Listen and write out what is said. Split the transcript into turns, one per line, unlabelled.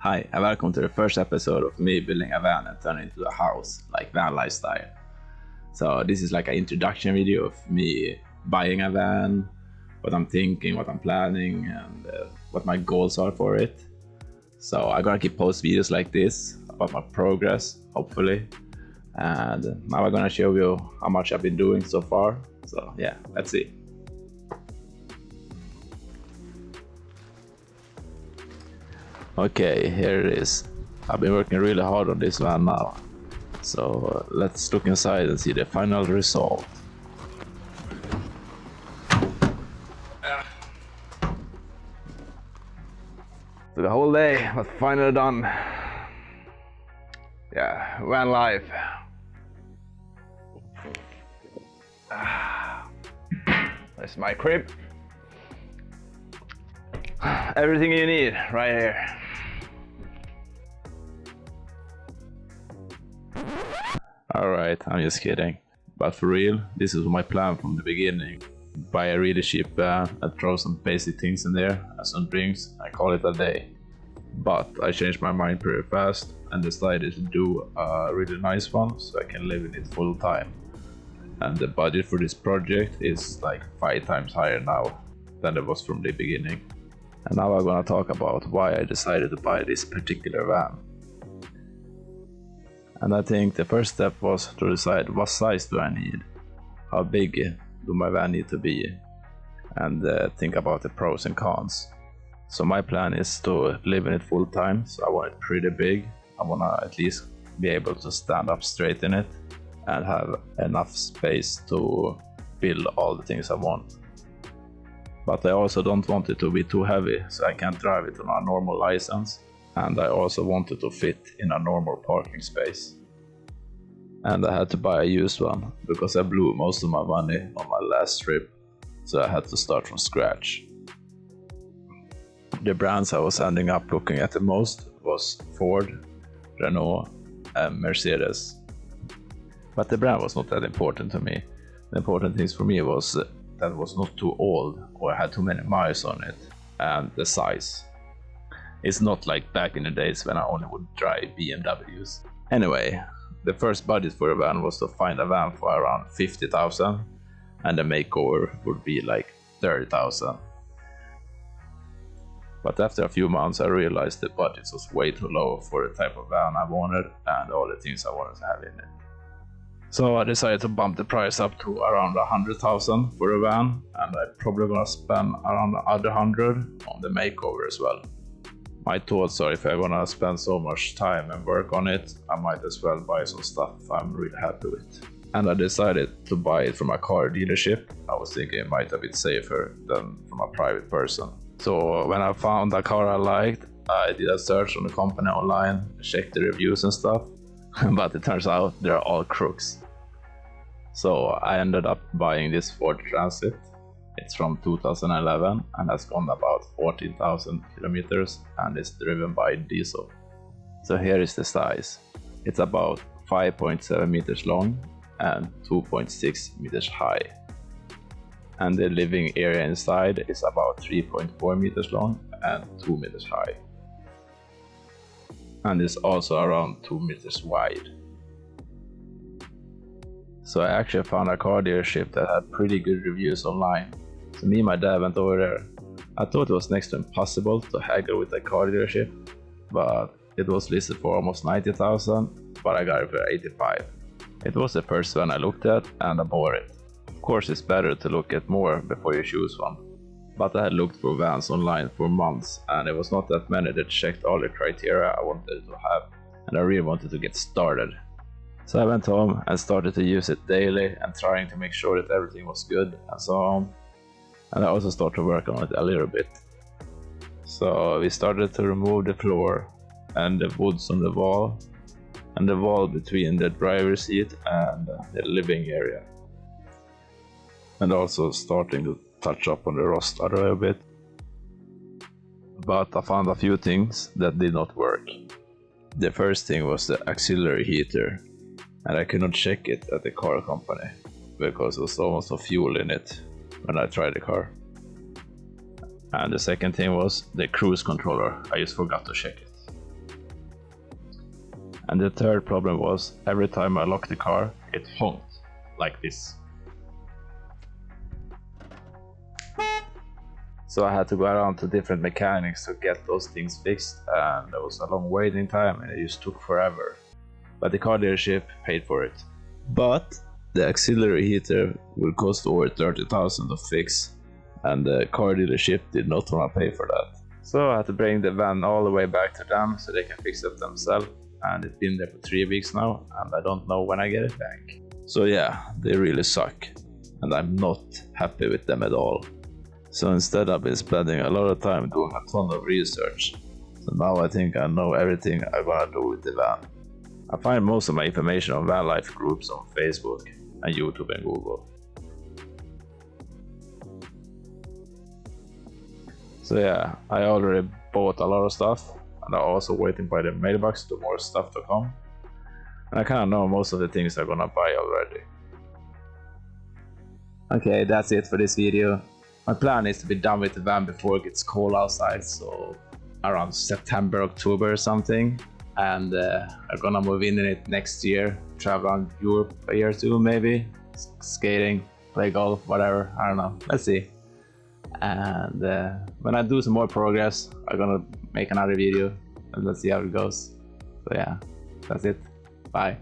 Hi, and welcome to the first episode of me building a van and turning it into a house, like Vanlife style. So this is like an introduction video of me buying a van, what I'm thinking, what I'm planning, and what my goals are for it. So I'm gonna keep post videos like this about my progress, hopefully. And now I'm gonna show you how much I've been doing so far. So yeah, let's see. Okay, here it is. I've been working really hard on this van now. So let's look inside and see the final result. So the whole day was finally done. Yeah, Vanlife. There's my crib. Everything you need right here. Alright, I'm just kidding. But for real, this is my plan from the beginning. Buy a really cheap van and throw some basic things in there and some drinks and call it a day. But I changed my mind pretty fast and decided to do a really nice one so I can live in it full time. And the budget for this project is like 5 times higher now than it was from the beginning. And now I'm gonna talk about why I decided to buy this particular van. And I think the first step was to decide what size do I need, how big do my van need to be, and think about the pros and cons. So my plan is to live in it full time, so I want it pretty big. I wanna at least be able to stand up straight in it and have enough space to build all the things I want. But I also don't want it to be too heavy, so I can't drive it on a normal license. And I also wanted to fit in a normal parking space. And I had to buy a used one, because I blew most of my money on my last trip, so I had to start from scratch. The brands I was ending up looking at the most was Ford, Renault and Mercedes. But the brand was not that important to me. The important things for me was that it was not too old or had too many miles on it, and the size. It's not like back in the days when I only would drive BMWs. Anyway, the first budget for a van was to find a van for around 50,000 and the makeover would be like 30,000. But after a few months I realized the budget was way too low for the type of van I wanted and all the things I wanted to have in it. So I decided to bump the price up to around 100,000 for a van, and I'm probably gonna spend around another 100 on the makeover as well. My thoughts are if I'm gonna spend so much time and work on it, I might as well buy some stuff I'm really happy with. And I decided to buy it from a car dealership. I was thinking it might be a bit safer than from a private person. So when I found a car I liked, I did a search on the company online, checked the reviews and stuff, but it turns out they're all crooks. So I ended up buying this Ford Transit. It's from 2011 and has gone about 14,000 kilometers and is driven by diesel. So here is the size. It's about 5.7 meters long and 2.6 meters high. And the living area inside is about 3.4 meters long and 2 meters high. And is also around 2 meters wide. So I actually found a car dealership that had pretty good reviews online. So me and my dad went over there. I thought it was next to impossible to haggle with a car dealership, but it was listed for almost 90,000, but I got it for 85. It was the first one I looked at and I bought it. Of course it's better to look at more before you choose one. But I had looked for vans online for months and it was not that many that checked all the criteria I wanted to have, and I really wanted to get started. So I went home and started to use it daily and trying to make sure that everything was good and so on. And I also started to work on it a little bit. So we started to remove the floor and the woods on the wall and the wall between the driver's seat and the living area. And also starting to touch up on the rust a little bit. But I found a few things that did not work. The first thing was the auxiliary heater. And I could not check it at the car company because there was almost no fuel in it when I tried the car. And the second thing was the cruise controller. I just forgot to check it. And the third problem was every time I locked the car, it honked like this. So I had to go around to different mechanics to get those things fixed, and there was a long waiting time and it just took forever. But the car dealership paid for it. But the auxiliary heater will cost over 30,000 to fix, and the car dealership did not want to pay for that. So I had to bring the van all the way back to them so they can fix it themselves, and it's been there for 3 weeks now and I don't know when I get it back. So yeah, they really suck and I'm not happy with them at all. So instead I've been spending a lot of time doing a ton of research. So now I think I know everything I want to do with the van. I find most of my information on Vanlife groups on Facebook and YouTube and Google. So yeah, I already bought a lot of stuff and I'm also waiting by the mailbox for more stuff to come. And I kinda know most of the things I'm gonna buy already. Okay, that's it for this video. My plan is to be done with the van before it gets cold outside, so around September, October or something. And I'm gonna move in it next year, travel around Europe a year or two maybe, skating, play golf, whatever, I don't know, let's see. And when I do some more progress, I'm gonna make another video and let's see how it goes. So yeah, that's it, bye.